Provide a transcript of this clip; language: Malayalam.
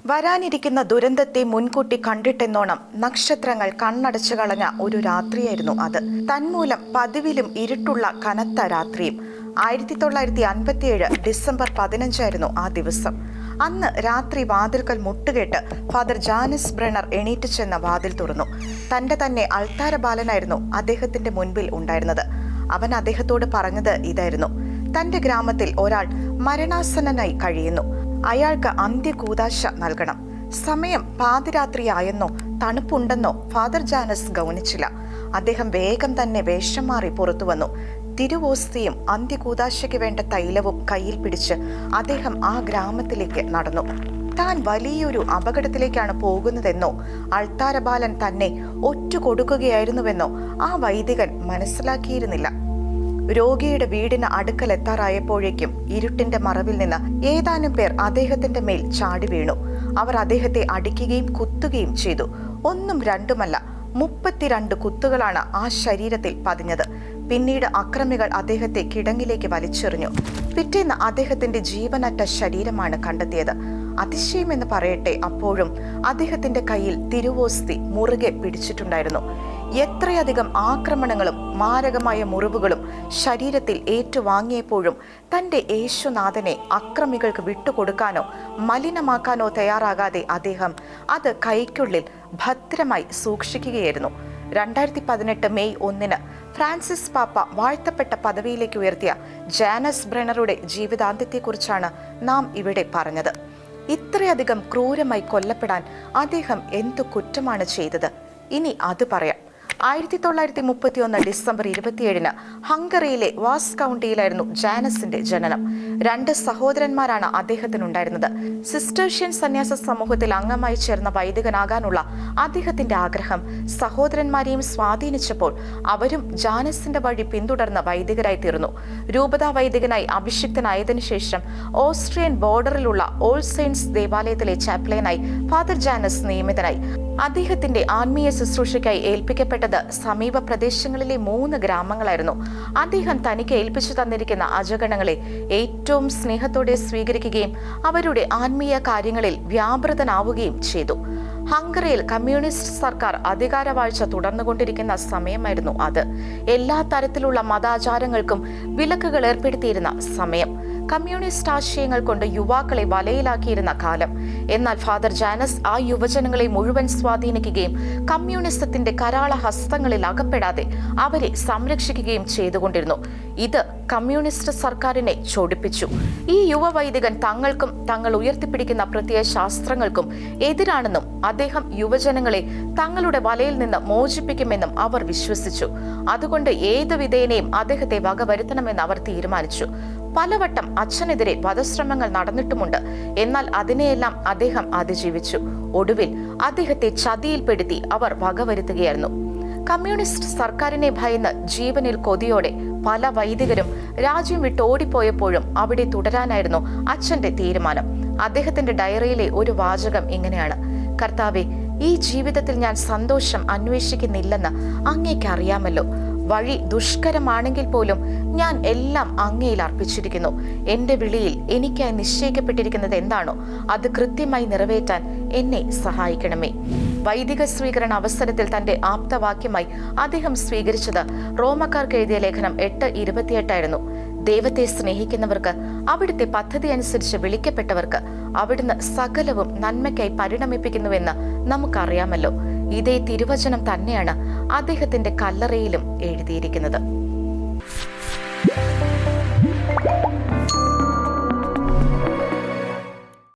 വരാനിരിക്കുന്ന ദുരന്തത്തെ മുൻകൂട്ടി കണ്ടിട്ടെന്നോണം നക്ഷത്രങ്ങൾ കണ്ണടച്ചു കളഞ്ഞ ഒരു രാത്രിയായിരുന്നു അത്. തന്മൂലം പതിവിലും ഇരുട്ടുള്ള കനത്ത രാത്രിയും. 1957 ഡിസംബർ 15 ആ ദിവസം. അന്ന് രാത്രി വാതിൽക്കൽ മുട്ടുകേട്ട് ഫാദർ ജാനസ് ബ്രെണർ എണീറ്റ് ചെന്ന വാതിൽ തുറന്നു. തന്റെ തന്നെ അൾത്താര ബാലനായിരുന്നു അദ്ദേഹത്തിന്റെ മുൻപിൽ ഉണ്ടായിരുന്നത്. അവൻ അദ്ദേഹത്തോട് പറഞ്ഞത് ഇതായിരുന്നു: തന്റെ ഗ്രാമത്തിൽ ഒരാൾ മരണാസന്നനായി കഴിയുന്നു. അയാൾക്ക് അന്ത്യകൂദാശ നൽകണം. സമയം പാതിരാത്രിയായെന്നോ തണുപ്പുണ്ടെന്നോ ഫാദർ ജാനസ് ഗൗനിച്ചില്ല. അദ്ദേഹം വേഗം തന്നെ വേഷം മാറി പുറത്തു വന്നു. തിരുവോസ്തിയും അന്ത്യകൂദാശയ്ക്ക് വേണ്ട തൈലവും കയ്യിൽ പിടിച്ച് അദ്ദേഹം ആ ഗ്രാമത്തിലേക്ക് നടന്നു. താൻ വലിയൊരു അപകടത്തിലേക്കാണ് പോകുന്നതെന്നോ അൾത്താരബാലൻ തന്നെ ഒറ്റുകൊടുക്കുകയായിരുന്നുവെന്നോ ആ വൈദികൻ മനസ്സിലാക്കിയിരുന്നില്ല. രോഗിയുടെ വീടിന് അടുക്കലെത്താറായപ്പോഴേക്കും ഇരുട്ടിന്റെ മറവിൽ നിന്ന് ഏതാനും പേർ അദ്ദേഹത്തിന്റെ മേൽ ചാടി വീണു. അവർ അദ്ദേഹത്തെ അടിക്കുകയും കുത്തുകയും ചെയ്തു. ഒന്നും രണ്ടുമല്ല, 32 കുത്തുകളാണ് ആ ശരീരത്തിൽ പതിഞ്ഞത്. പിന്നീട് അക്രമികൾ അദ്ദേഹത്തെ കിടങ്ങിലേക്ക് വലിച്ചെറിഞ്ഞു. പിറ്റേന്ന് അദ്ദേഹത്തിന്റെ ജീവനറ്റ ശരീരമാണ് കണ്ടെത്തിയത്. അതിശയമെന്ന് പറയട്ടെ, അപ്പോഴും അദ്ദേഹത്തിന്റെ കയ്യിൽ തിരുവോസ്തി മുറുകെ പിടിച്ചിട്ടുണ്ടായിരുന്നു. എത്രയധികം ആക്രമണങ്ങളും മാരകമായ മുറിവുകളും ശരീരത്തിൽ ഏറ്റുവാങ്ങിയപ്പോഴും തന്റെ യേശുനാഥനെ അക്രമികൾക്ക് വിട്ടുകൊടുക്കാനോ മലിനമാക്കാനോ തയ്യാറാകാതെ അദ്ദേഹം അത് കൈക്കുള്ളിൽ ഭദ്രമായി സൂക്ഷിക്കുകയായിരുന്നു. 2018 മെയ് 1 ഫ്രാൻസിസ് പാപ്പ വാഴ്ത്തപ്പെട്ട പദവിയിലേക്ക് ഉയർത്തിയ ജാനസ് ബ്രെണറുടെ ജീവിതാന്ത്യത്തെക്കുറിച്ചാണ് നാം ഇവിടെ പറഞ്ഞത്. ഇത്രയധികം ക്രൂരമായി കൊല്ലപ്പെടാൻ അദ്ദേഹം എന്തു കുറ്റമാണ് ചെയ്തത്? ഇനി അത് പറയാം. 1931 ഡിസംബർ 27 ഹംഗറിയിലെ വാസ് കൗണ്ടിയിലായിരുന്നു ജാനസിന്റെ ജനനം. 2 സഹോദരന്മാരാണ് അദ്ദേഹത്തിനുണ്ടായിരുന്നത്. സിസ്റ്റേഷ്യൻ സന്യാസ സമൂഹത്തിൽ അംഗമായി ചേർന്ന വൈദികനാകാനുള്ള അദ്ദേഹത്തിന്റെ ആഗ്രഹം സഹോദരന്മാരെയും സ്വാധീനിച്ചപ്പോൾ അവരും ജാനസിന്റെ വഴി പിന്തുടർന്ന വൈദികരായി തീർന്നു. രൂപതാ വൈദികനായി അഭിഷിക്തനായതിനു ശേഷം ഓസ്ട്രിയൻ ബോർഡറിലുള്ള ഓൾ സെയിൻസ് ദേവാലയത്തിലെ ചാപ്ലിനായി ഫാദർ ജാനസ് നിയമിതനായി. അദ്ദേഹത്തിന്റെ ആത്മീയ ശുശ്രൂഷയ്ക്കായി ഏൽപ്പിക്കപ്പെട്ടത് സമീപ പ്രദേശങ്ങളിലെ 3 ഗ്രാമങ്ങളായിരുന്നു. അദ്ദേഹം തനിക്ക് ഏൽപ്പിച്ചു തന്നിരിക്കുന്ന അജഗണങ്ങളെ ഏറ്റവും സ്നേഹത്തോടെ സ്വീകരിക്കുകയും അവരുടെ ആത്മീയ കാര്യങ്ങളിൽ വ്യാപൃതനാവുകയും ചെയ്തു. ഹംഗറിയിൽ കമ്മ്യൂണിസ്റ്റ് സർക്കാർ അധികാരവാഴ്ച തുടർന്നുകൊണ്ടിരിക്കുന്ന സമയമായിരുന്നു അത്. എല്ലാ തരത്തിലുള്ള മതാചാരങ്ങൾക്കും വിലക്കുകൾ ഏർപ്പെടുത്തിയിരുന്ന സമയം. കമ്മ്യൂണിസ്റ്റ് ആശയങ്ങൾ കൊണ്ട് യുവാക്കളെ വലയിലാക്കിയിരുന്ന കാലം. എന്നാൽ ഫാദർ ജാനസ് ആ യുവജനങ്ങളെ മുഴുവൻ സ്വാധീനിക്കുകയും കമ്മ്യൂണിസത്തിന്റെ കരാള ഹസ്തങ്ങളിൽ അകപ്പെടാതെ അവരെ സംരക്ഷിക്കുകയും ചെയ്തുകൊണ്ടിരുന്നു. ഇത് കമ്മ്യൂണിസ്റ്റ് സർക്കാരിനെ ചൊടിപ്പിച്ചു. ഈ യുവ വൈദികൻ തങ്ങൾക്കും തങ്ങൾ ഉയർത്തിപ്പിടിക്കുന്ന പ്രത്യയ ശാസ്ത്രങ്ങൾക്കും എതിരാണെന്നും അദ്ദേഹം യുവജനങ്ങളെ തങ്ങളുടെ വലയിൽ നിന്ന് മോചിപ്പിക്കുമെന്നും അവർ വിശ്വസിച്ചു. അതുകൊണ്ട് ഏത് വിധേനയും അദ്ദേഹത്തെ വകവരുത്തണമെന്ന് അവർ തീരുമാനിച്ചു. പലവട്ടം അച്ഛനെതിരെ വധശ്രമങ്ങൾ നടന്നിട്ടുമുണ്ട്. എന്നാൽ അതിനെയെല്ലാം അദ്ദേഹം അതിജീവിച്ചു. ഒടുവിൽ അദ്ദേഹത്തെ ചതിയിൽപ്പെടുത്തി അവർ വകവരുത്തുകയായിരുന്നു. കമ്മ്യൂണിസ്റ്റ് സർക്കാരിനെ ഭയന്ന് ജീവനിൽ കൊതിയോടെ പല വൈദികരും രാജ്യം വിട്ട് ഓടിപ്പോയപ്പോഴും അവിടെ തുടരാനായിരുന്നു അച്ഛന്റെ തീരുമാനം. അദ്ദേഹത്തിന്റെ ഡയറിയിലെ ഒരു വാചകം ഇങ്ങനെയാണ്: കർത്താവേ, ഈ ജീവിതത്തിൽ ഞാൻ സന്തോഷം അന്വേഷിക്കുന്നില്ലെന്ന് അങ്ങേക്ക് അറിയാമല്ലോ. വഴി ദുഷ്കരമാണെങ്കിൽ പോലും ഞാൻ എല്ലാം അങ്ങയിൽ അർപ്പിച്ചിരിക്കുന്നു. എന്റെ വിളിയിൽ എനിക്കായി നിശ്ചയിക്കപ്പെട്ടിരിക്കുന്നത് എന്താണോ അത് കൃത്യമായി നിറവേറ്റാൻ എന്നെ സഹായിക്കണമേ. വൈദിക സ്വീകരണ അവസരത്തിൽ തന്റെ ആപ്തവാക്യമായി അദ്ദേഹം സ്വീകരിച്ചത് റോമക്കാർക്ക് എഴുതിയ ലേഖനം 8:28 ദൈവത്തെ സ്നേഹിക്കുന്നവർക്ക്, അവിടുത്തെ പദ്ധതി അനുസരിച്ച് വിളിക്കപ്പെട്ടവർക്ക് അവിടുന്ന് സകലവും നന്മയ്ക്കായി പരിണമിപ്പിക്കുന്നുവെന്ന് നമുക്കറിയാമല്ലോ. ഇതേ തിരുവചനം തന്നെയാണ് അദ്ദേഹത്തിന്റെ കല്ലറയിലും എഴുതിയിരിക്കുന്നത്.